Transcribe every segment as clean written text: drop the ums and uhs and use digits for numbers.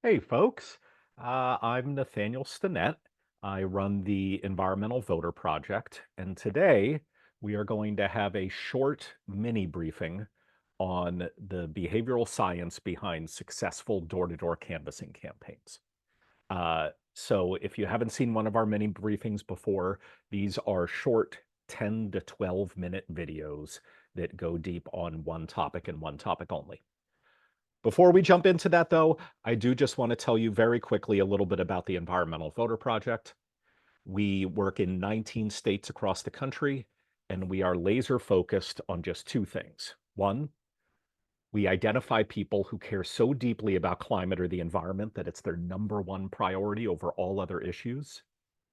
Hey, folks. I'm Nathaniel Stinnett. I run the Environmental Voter Project, and today we are going to have a short mini briefing on the behavioral science behind successful door-to-door canvassing campaigns. So if you haven't seen one of our mini briefings before, these are short 10 to 12-minute videos that go deep on one topic and one topic only. Before we jump into that, though, I do just want to tell you very quickly a little bit about the Environmental Voter Project. We work in 19 states across the country, and we are laser focused on just two things. One, we identify people who care so deeply about climate or the environment that it's their number one priority over all other issues,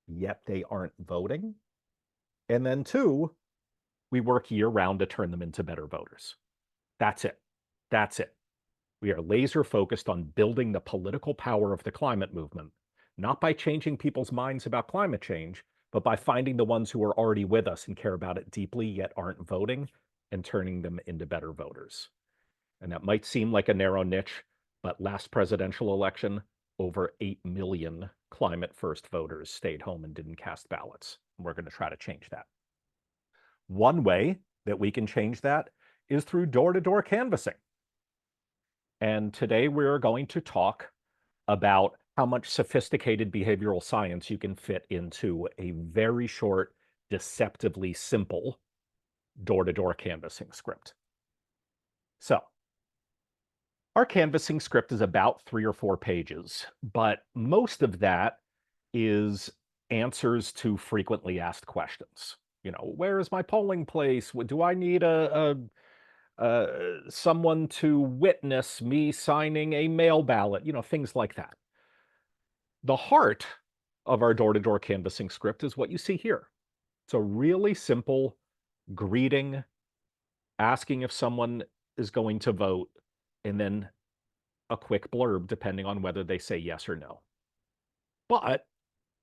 yet they aren't voting. And then two, we work year round to turn them into better voters. That's it. That's it. We are laser focused on building the political power of the climate movement, not by changing people's minds about climate change, but by finding the ones who are already with us and care about it deeply yet aren't voting and turning them into better voters. And that might seem like a narrow niche, but last presidential election, over 8 million climate first voters stayed home and didn't cast ballots. And we're going to try to change that. One way that we can change that is through door to door canvassing. And today we're going to talk about how much sophisticated behavioral science you can fit into a very short, deceptively simple door-to-door canvassing script. So our canvassing script is about 3 or 4 pages, but most of that is answers to frequently asked questions. Where is my polling place? Do I need someone to witness me signing a mail ballot? Things like that. The heart of our door-to-door canvassing script is what you see here. It's a really simple greeting, asking if someone is going to vote, and then a quick blurb depending on whether they say yes or no. But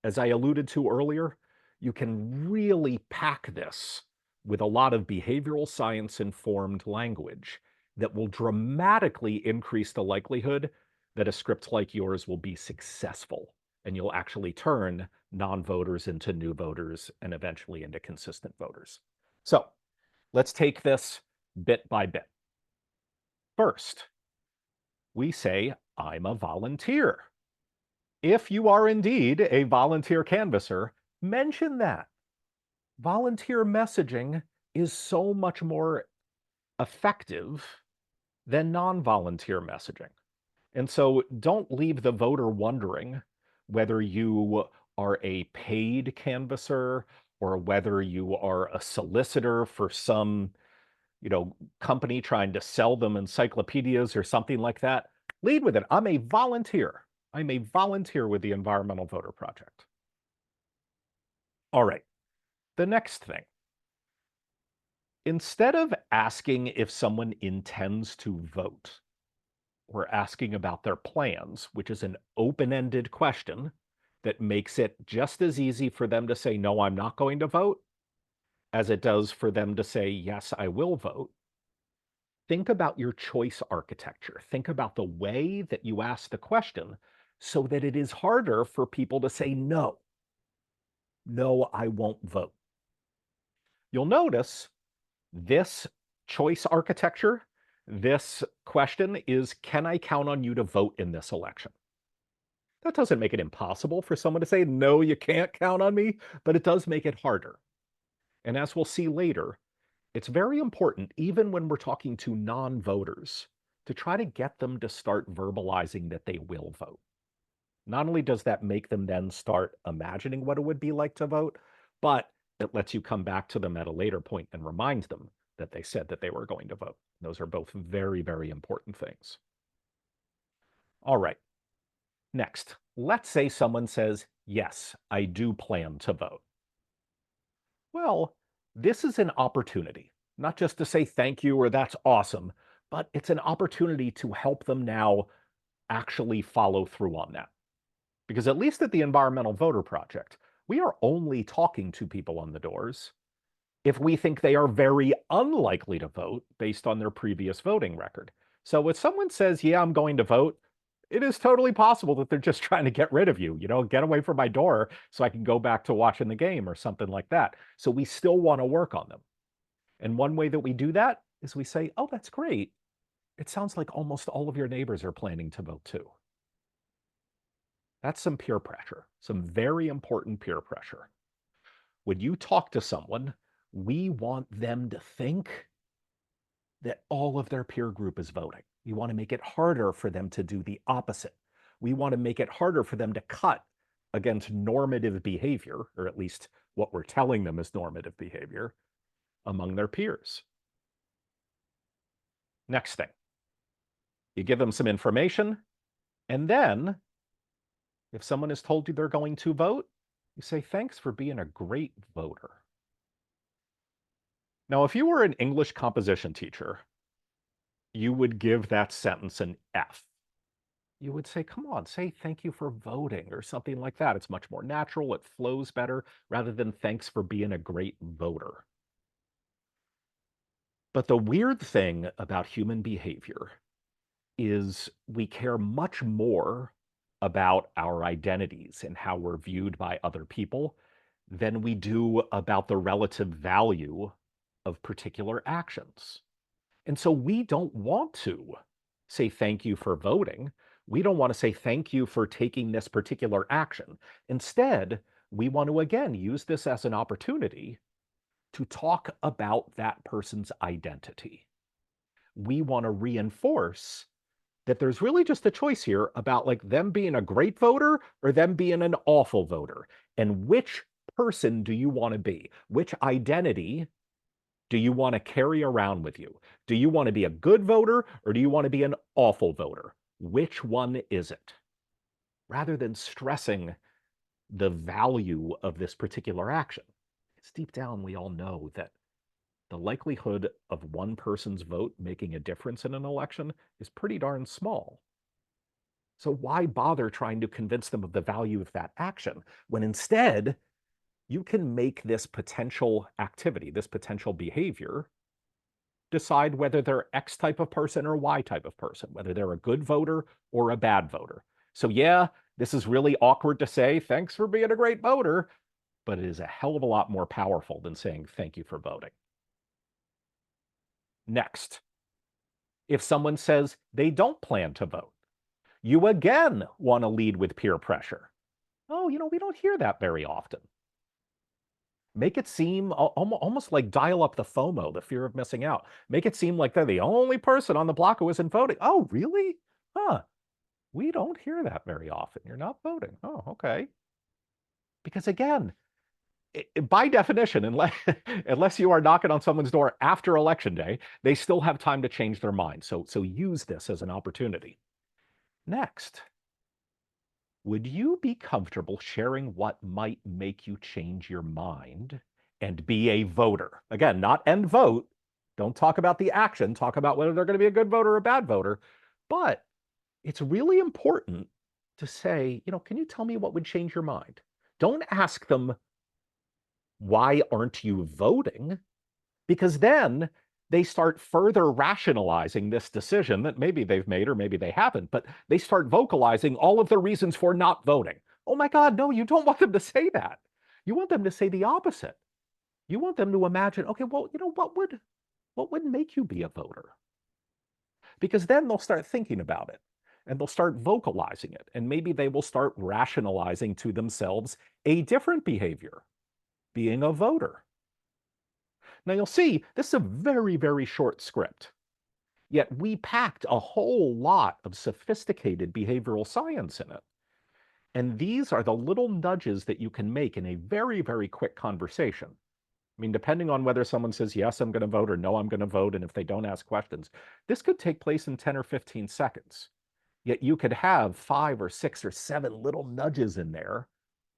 as I alluded to earlier, you can really pack this with a lot of behavioral science informed language that will dramatically increase the likelihood that a script like yours will be successful and you'll actually turn non-voters into new voters and eventually into consistent voters. So let's take this bit by bit. First, we say, I'm a volunteer. If you are indeed a volunteer canvasser, mention that. Volunteer messaging is so much more effective than non-volunteer messaging. And so don't leave the voter wondering whether you are a paid canvasser or whether you are a solicitor for some, company trying to sell them encyclopedias or something like that. Lead with it. I'm a volunteer. I'm a volunteer with the Environmental Voter Project. All right. The next thing. Instead of asking if someone intends to vote, or asking about their plans, which is an open-ended question that makes it just as easy for them to say, no, I'm not going to vote, as it does for them to say, yes, I will vote. Think about your choice architecture. Think about the way that you ask the question so that it is harder for people to say, no, no, I won't vote. You'll notice this choice architecture, this question is, can I count on you to vote in this election? That doesn't make it impossible for someone to say, no, you can't count on me, but it does make it harder. And as we'll see later, it's very important, even when we're talking to non-voters, to try to get them to start verbalizing that they will vote. Not only does that make them then start imagining what it would be like to vote, but it lets you come back to them at a later point and remind them that they said that they were going to vote. Those are both very, very important things. All right. Next, let's say someone says, yes, I do plan to vote. Well, this is an opportunity, not just to say thank you or that's awesome, but it's an opportunity to help them now actually follow through on that. Because at least at the Environmental Voter Project, we are only talking to people on the doors if we think they are very unlikely to vote based on their previous voting record. So if someone says, yeah, I'm going to vote, it is totally possible that they're just trying to get rid of you, get away from my door so I can go back to watching the game or something like that. So we still want to work on them. And one way that we do that is we say, oh, that's great. It sounds like almost all of your neighbors are planning to vote too. That's some peer pressure, some very important peer pressure. When you talk to someone, we want them to think that all of their peer group is voting. We want to make it harder for them to do the opposite. We want to make it harder for them to cut against normative behavior, or at least what we're telling them is normative behavior, among their peers. Next thing, you give them some information, and then if someone has told you they're going to vote, you say, thanks for being a great voter. Now, if you were an English composition teacher, you would give that sentence an F. You would say, come on, say thank you for voting or something like that. It's much more natural. It flows better rather than thanks for being a great voter. But the weird thing about human behavior is we care much more about our identities and how we're viewed by other people than we do about the relative value of particular actions. And so we don't want to say thank you for voting. We don't want to say thank you for taking this particular action. Instead, we want to again use this as an opportunity to talk about that person's identity. We want to reinforce that there's really just a choice here about like them being a great voter or them being an awful voter. And which person do you want to be? Which identity do you want to carry around with you? Do you want to be a good voter or do you want to be an awful voter? Which one is it? Rather than stressing the value of this particular action. It's deep down, we all know that the likelihood of one person's vote making a difference in an election is pretty darn small. So why bother trying to convince them of the value of that action when instead you can make this potential activity, this potential behavior, decide whether they're X type of person or Y type of person, whether they're a good voter or a bad voter. So yeah, this is really awkward to say, thanks for being a great voter, but it is a hell of a lot more powerful than saying thank you for voting. Next, if someone says they don't plan to vote, you again want to lead with peer pressure. Oh, we don't hear that very often. Make it seem almost like dial up the FOMO, the fear of missing out. Make it seem like they're the only person on the block who isn't voting. Oh, really? Huh. We don't hear that very often. You're not voting. Oh, okay. Because again, by definition, unless you are knocking on someone's door after election day, they still have time to change their mind. So use this as an opportunity. Next, would you be comfortable sharing what might make you change your mind and be a voter? Again, not end vote. Don't talk about the action. Talk about whether they're going to be a good voter or a bad voter. But it's really important to say, can you tell me what would change your mind? Don't ask them, why aren't you voting? Because then they start further rationalizing this decision that maybe they've made or maybe they haven't, but they start vocalizing all of the reasons for not voting. Oh my God, no, you don't want them to say that. You want them to say the opposite. You want them to imagine, okay, well, what would make you be a voter? Because then they'll start thinking about it and they'll start vocalizing it. And maybe they will start rationalizing to themselves a different behavior, being a voter. Now you'll see this is a very, very short script. Yet we packed a whole lot of sophisticated behavioral science in it. And these are the little nudges that you can make in a very, very quick conversation. I mean, depending on whether someone says, yes, I'm going to vote, or no, I'm going to vote, and if they don't ask questions, this could take place in 10 or 15 seconds. Yet you could have 5 or 6 or 7 little nudges in there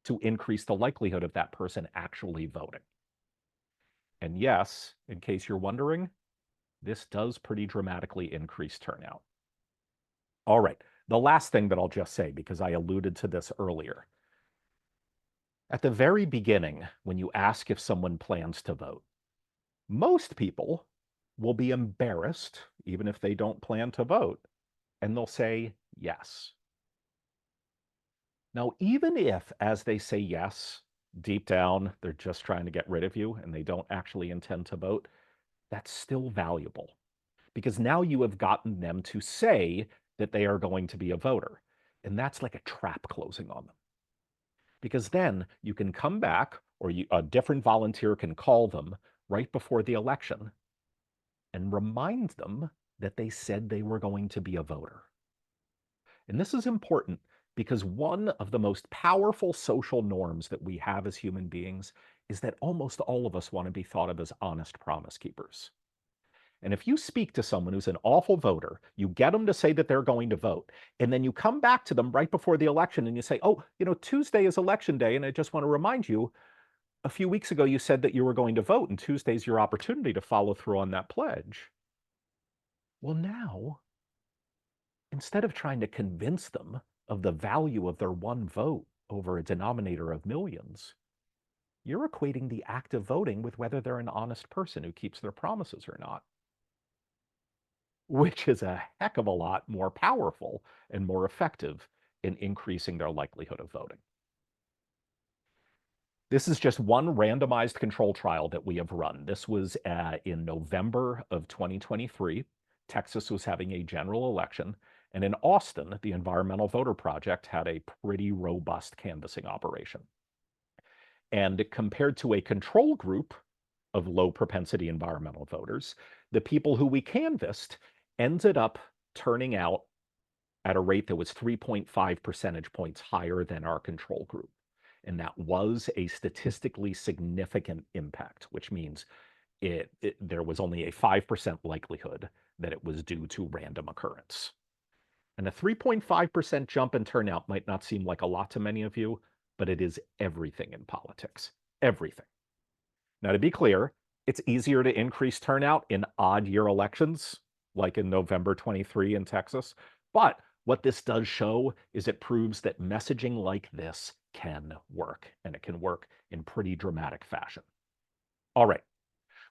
to increase the likelihood of that person actually voting. And yes, in case you're wondering, this does pretty dramatically increase turnout. All right, the last thing that I'll just say, because I alluded to this earlier. At the very beginning, when you ask if someone plans to vote, most people will be embarrassed, even if they don't plan to vote, and they'll say yes. Now, even if, as they say yes, deep down, they're just trying to get rid of you and they don't actually intend to vote, that's still valuable because now you have gotten them to say that they are going to be a voter. And that's like a trap closing on them. Because then you can come back, or a different volunteer can call them right before the election and remind them that they said they were going to be a voter. And this is important because one of the most powerful social norms that we have as human beings is that almost all of us want to be thought of as honest promise keepers. And if you speak to someone who's an awful voter, you get them to say that they're going to vote, and then you come back to them right before the election and you say, oh, Tuesday is election day, and I just want to remind you, a few weeks ago you said that you were going to vote, and Tuesday's your opportunity to follow through on that pledge. Well, now, instead of trying to convince them of the value of their one vote over a denominator of millions, you're equating the act of voting with whether they're an honest person who keeps their promises or not, which is a heck of a lot more powerful and more effective in increasing their likelihood of voting. This is just one randomized control trial that we have run. This was in November of 2023. Texas was having a general election. And in Austin, the Environmental Voter Project had a pretty robust canvassing operation. And compared to a control group of low propensity environmental voters, the people who we canvassed ended up turning out at a rate that was 3.5 percentage points higher than our control group. And that was a statistically significant impact, which means there was only a 5% likelihood that it was due to random occurrence. And a 3.5% jump in turnout might not seem like a lot to many of you, but it is everything in politics. Everything. Now, to be clear, it's easier to increase turnout in odd year elections, like in November 23 in Texas. But what this does show is it proves that messaging like this can work, and it can work in pretty dramatic fashion. All right.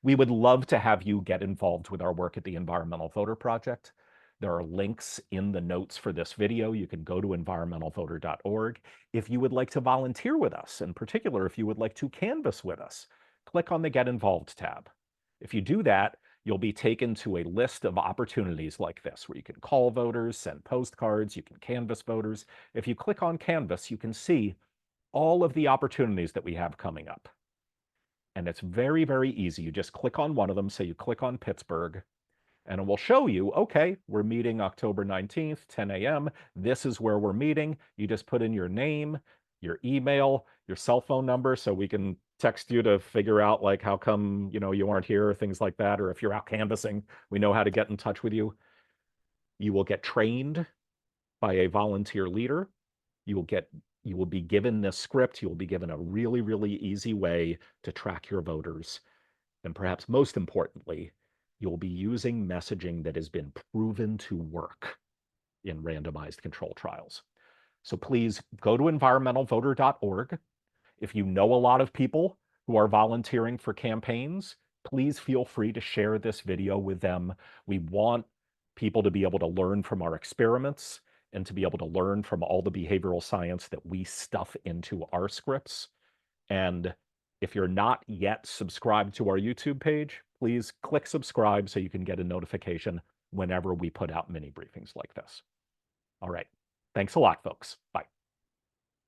We would love to have you get involved with our work at the Environmental Voter Project. There are links in the notes for this video. You can go to environmentalvoter.org. If you would like to volunteer with us, in particular, if you would like to canvass with us, click on the Get Involved tab. If you do that, you'll be taken to a list of opportunities like this, where you can call voters, send postcards, you can canvass voters. If you click on Canvass, you can see all of the opportunities that we have coming up. And it's very, very easy. You just click on one of them. Say you click on Pittsburgh, and it will show you, okay, we're meeting October 19th, 10 a.m. This is where we're meeting. You just put in your name, your email, your cell phone number, so we can text you to figure out like how come, you aren't here or things like that. Or if you're out canvassing, we know how to get in touch with you. You will get trained by a volunteer leader. You will be given this script. You will be given a really, really easy way to track your voters. And perhaps most importantly, you'll be using messaging that has been proven to work in randomized control trials. So please go to environmentalvoter.org. If you know a lot of people who are volunteering for campaigns, please feel free to share this video with them. We want people to be able to learn from our experiments and to be able to learn from all the behavioral science that we stuff into our scripts. And if you're not yet subscribed to our YouTube page, please click subscribe so you can get a notification whenever we put out mini briefings like this. All right. Thanks a lot, folks. Bye.